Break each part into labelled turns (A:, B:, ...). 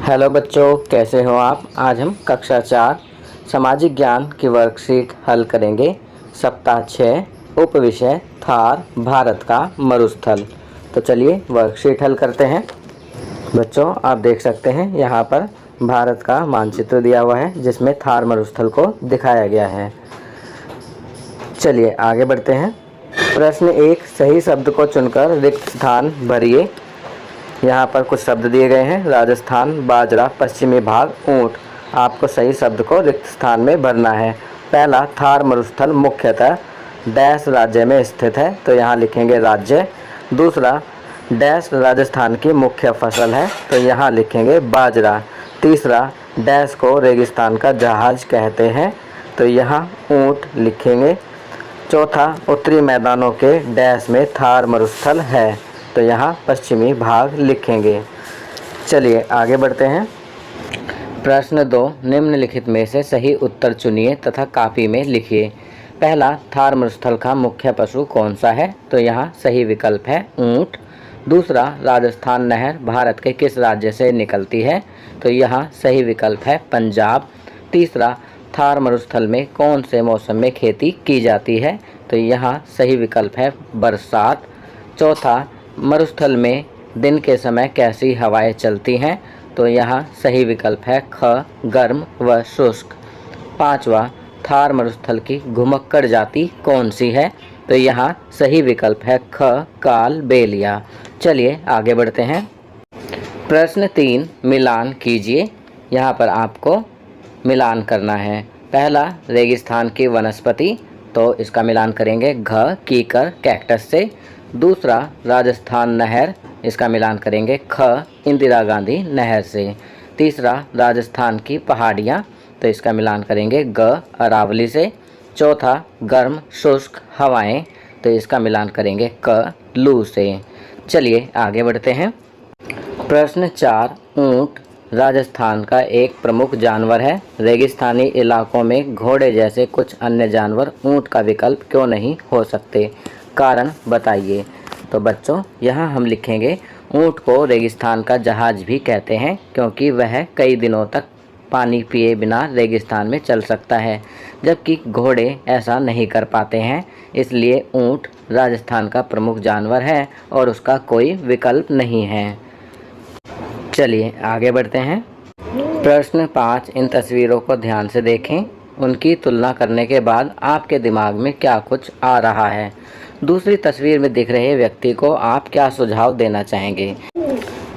A: Hello बच्चों, कैसे हो आप। आज हम कक्षा 4 सामाजिक ज्ञान की वर्कशीट हल करेंगे। सप्ताह 6 उपविषय थार भारत का मरुस्थल। तो चलिए वर्कशीट हल करते हैं। बच्चों, आप देख सकते हैं यहाँ पर भारत का मानचित्र दिया हुआ है जिसमें थार मरुस्थल को दिखाया गया है। चलिए आगे बढ़ते हैं। प्रश्न 1, सही शब्द को चुनकर रिक्त स्थान भरिए। यहाँ पर कुछ शब्द दिए गए हैं। राजस्थान, बाजरा, पश्चिमी भाग, ऊंट। आपको सही शब्द को रिक्त स्थान में भरना है। पहला, थार मरुस्थल मुख्यतः डैश राज्य में स्थित है, तो यहाँ लिखेंगे राज्य। दूसरा, डैश राजस्थान की मुख्य फसल है, तो यहाँ लिखेंगे बाजरा। तीसरा, डैश को रेगिस्तान का जहाज कहते हैं, तो यहाँ ऊंट लिखेंगे। चौथा, उत्तरी मैदानों के डैश में थार मरुस्थल है, तो यहाँ पश्चिमी भाग लिखेंगे। चलिए आगे बढ़ते हैं। प्रश्न 2, निम्नलिखित में से सही उत्तर चुनिए तथा कॉपी में लिखिए। पहला, थार मरुस्थल का मुख्य पशु कौन सा है, तो यहाँ सही विकल्प है ऊंट। दूसरा, राजस्थान नहर भारत के किस राज्य से निकलती है, तो यहाँ सही विकल्प है पंजाब। तीसरा, थार मरुस्थल में कौन से मौसम में खेती की जाती है, तो यहाँ सही विकल्प है बरसात। चौथा, मरुस्थल में दिन के समय कैसी हवाएं चलती हैं, तो यहाँ सही विकल्प है ख, गर्म व शुष्क। पांचवा, थार मरुस्थल की घुमक्कड़ जाति कौन सी है, तो यहाँ सही विकल्प है ख, काल बेलिया। चलिए आगे बढ़ते हैं। प्रश्न 3, मिलान कीजिए। यहाँ पर आपको मिलान करना है। पहला, रेगिस्तान की वनस्पति, तो इसका मिलान करेंगे घ, कीकर कैक्टस से। दूसरा, राजस्थान नहर, इसका मिलान करेंगे ख, इंदिरा गांधी नहर से। तीसरा, राजस्थान की पहाड़ियाँ, तो इसका मिलान करेंगे ग, अरावली से। चौथा, गर्म शुष्क हवाएं, तो इसका मिलान करेंगे क, लू से। चलिए आगे बढ़ते हैं। प्रश्न 4, ऊंट राजस्थान का एक प्रमुख जानवर है। रेगिस्तानी इलाकों में घोड़े जैसे कुछ अन्य जानवर ऊंट का विकल्प क्यों नहीं हो सकते, कारण बताइए। तो बच्चों, यहाँ हम लिखेंगे ऊंट को रेगिस्तान का जहाज भी कहते हैं क्योंकि वह कई दिनों तक पानी पिए बिना रेगिस्तान में चल सकता है, जबकि घोड़े ऐसा नहीं कर पाते हैं। इसलिए ऊंट राजस्थान का प्रमुख जानवर है और उसका कोई विकल्प नहीं है। चलिए आगे बढ़ते हैं। प्रश्न 5, इन तस्वीरों को ध्यान से देखें। उनकी तुलना करने के बाद आपके दिमाग में क्या कुछ आ रहा है। दूसरी तस्वीर में दिख रहे व्यक्ति को आप क्या सुझाव देना चाहेंगे।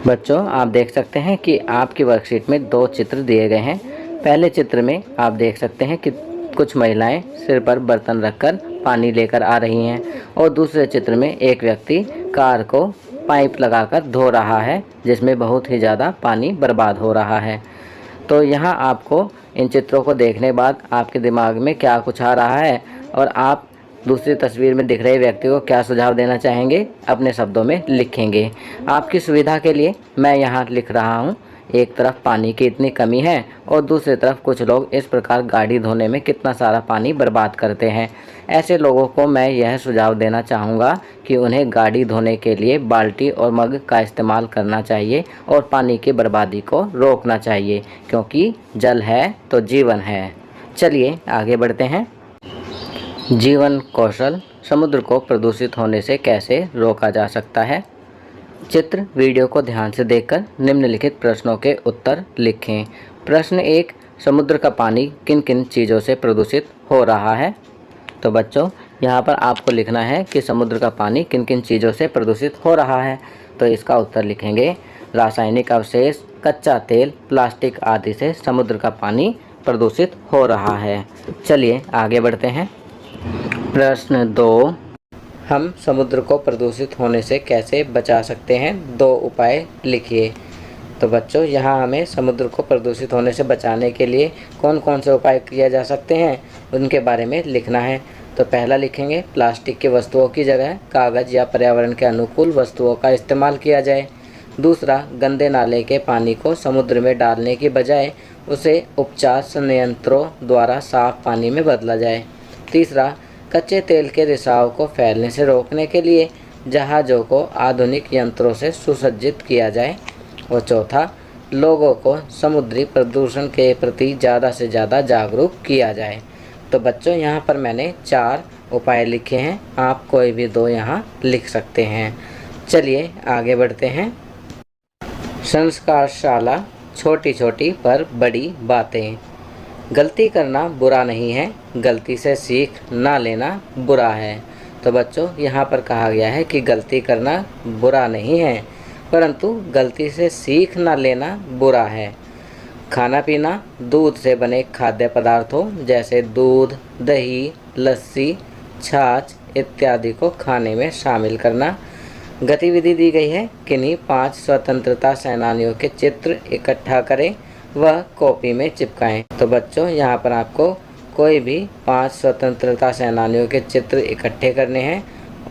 A: बच्चों, आप देख सकते हैं कि आपकी वर्कशीट में 2 चित्र दिए गए हैं। पहले चित्र में आप देख सकते हैं कि कुछ महिलाएं सिर पर बर्तन रखकर पानी लेकर आ रही हैं और दूसरे चित्र में एक व्यक्ति कार को पाइप लगाकर धो रहा है जिसमें बहुत ही ज़्यादा पानी बर्बाद हो रहा है। तो यहाँ आपको इन चित्रों को देखने बाद आपके दिमाग में क्या कुछ आ रहा है और आप दूसरी तस्वीर में दिख रहे व्यक्ति को क्या सुझाव देना चाहेंगे, अपने शब्दों में लिखेंगे। आपकी सुविधा के लिए मैं यहाँ लिख रहा हूँ। एक तरफ पानी की इतनी कमी है और दूसरी तरफ कुछ लोग इस प्रकार गाड़ी धोने में कितना सारा पानी बर्बाद करते हैं। ऐसे लोगों को मैं यह सुझाव देना चाहूँगा कि उन्हें गाड़ी धोने के लिए बाल्टी और मग का इस्तेमाल करना चाहिए और पानी की बर्बादी को रोकना चाहिए, क्योंकि जल है तो जीवन है। चलिए आगे बढ़ते हैं। जीवन कौशल, समुद्र को प्रदूषित होने से कैसे रोका जा सकता है। चित्र वीडियो को ध्यान से देखकर निम्नलिखित प्रश्नों के उत्तर लिखें। प्रश्न 1, समुद्र का पानी किन किन चीज़ों से प्रदूषित हो रहा है। तो बच्चों, यहाँ पर आपको लिखना है कि समुद्र का पानी किन किन चीज़ों से प्रदूषित हो रहा है। तो इसका उत्तर लिखेंगे रासायनिक अवशेष, कच्चा तेल, प्लास्टिक आदि से समुद्र का पानी प्रदूषित हो रहा है। चलिए आगे बढ़ते हैं। प्रश्न 2, हम समुद्र को प्रदूषित होने से कैसे बचा सकते हैं, 2 उपाय लिखिए। तो बच्चों, यहाँ हमें समुद्र को प्रदूषित होने से बचाने के लिए कौन कौन से उपाय किए जा सकते हैं उनके बारे में लिखना है। तो पहला लिखेंगे प्लास्टिक की वस्तुओं की जगह कागज़ या पर्यावरण के अनुकूल वस्तुओं का इस्तेमाल किया जाए। दूसरा, गंदे नाले के पानी को समुद्र में डालने की बजाय उसे उपचार संयंत्रों द्वारा साफ पानी में बदला जाए। तीसरा, कच्चे तेल के रिसाव को फैलने से रोकने के लिए जहाज़ों को आधुनिक यंत्रों से सुसज्जित किया जाए। और चौथा, लोगों को समुद्री प्रदूषण के प्रति ज़्यादा से ज़्यादा जागरूक किया जाए। तो बच्चों यहाँ पर मैंने 4 उपाय लिखे हैं, आप कोई भी 2 यहाँ लिख सकते हैं। चलिए आगे बढ़ते हैं। संस्कारशाला, छोटी छोटी पर बड़ी बातें। गलती करना बुरा नहीं है, गलती से सीख ना लेना बुरा है। तो बच्चों यहाँ पर कहा गया है कि गलती करना बुरा नहीं है, परंतु गलती से सीख ना लेना बुरा है। खाना पीना, दूध से बने खाद्य पदार्थों जैसे दूध, दही, लस्सी, छाछ इत्यादि को खाने में शामिल करना। गतिविधि दी गई है, किन्हीं 5 स्वतंत्रता सेनानियों के चित्र इकट्ठा करें वह कॉपी में चिपकाएं। तो बच्चों यहाँ पर आपको कोई भी 5 स्वतंत्रता सेनानियों के चित्र इकट्ठे करने हैं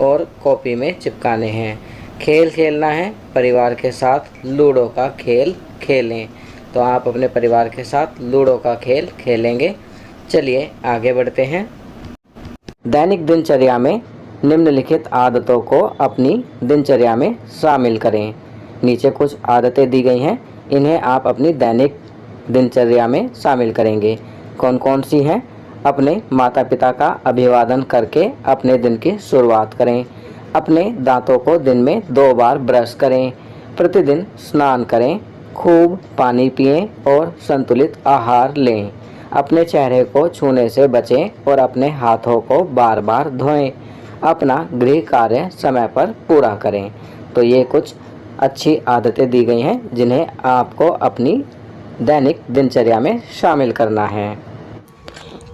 A: और कॉपी में चिपकाने हैं। खेल खेलना है, परिवार के साथ लूडो का खेल खेलें। तो आप अपने परिवार के साथ लूडो का खेल खेलेंगे। चलिए आगे बढ़ते हैं। दैनिक दिनचर्या में निम्नलिखित आदतों को अपनी दिनचर्या में शामिल करें। नीचे कुछ आदतें दी गई हैं, इन्हें आप अपनी दैनिक दिनचर्या में शामिल करेंगे। कौन कौन सी हैं? अपने माता पिता का अभिवादन करके अपने दिन की शुरुआत करें। अपने दांतों को दिन में 2 बार ब्रश करें। प्रतिदिन स्नान करें। खूब पानी पिएं और संतुलित आहार लें। अपने चेहरे को छूने से बचें और अपने हाथों को बार बार धोएं। अपना गृह कार्य समय पर पूरा करें। तो ये कुछ अच्छी आदतें दी गई हैं जिन्हें आपको अपनी दैनिक दिनचर्या में शामिल करना है।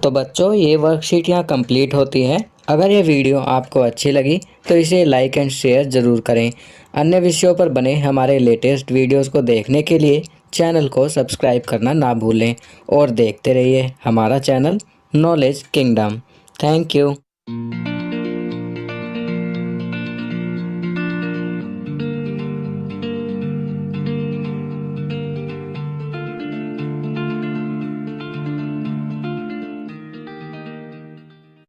A: तो बच्चों ये वर्कशीट यहाँ कंप्लीट होती है। अगर ये वीडियो आपको अच्छी लगी तो इसे लाइक एंड शेयर ज़रूर करें। अन्य विषयों पर बने हमारे लेटेस्ट वीडियोस को देखने के लिए चैनल को सब्सक्राइब करना ना भूलें और देखते रहिए हमारा channel knowledge kingdom. Thank you.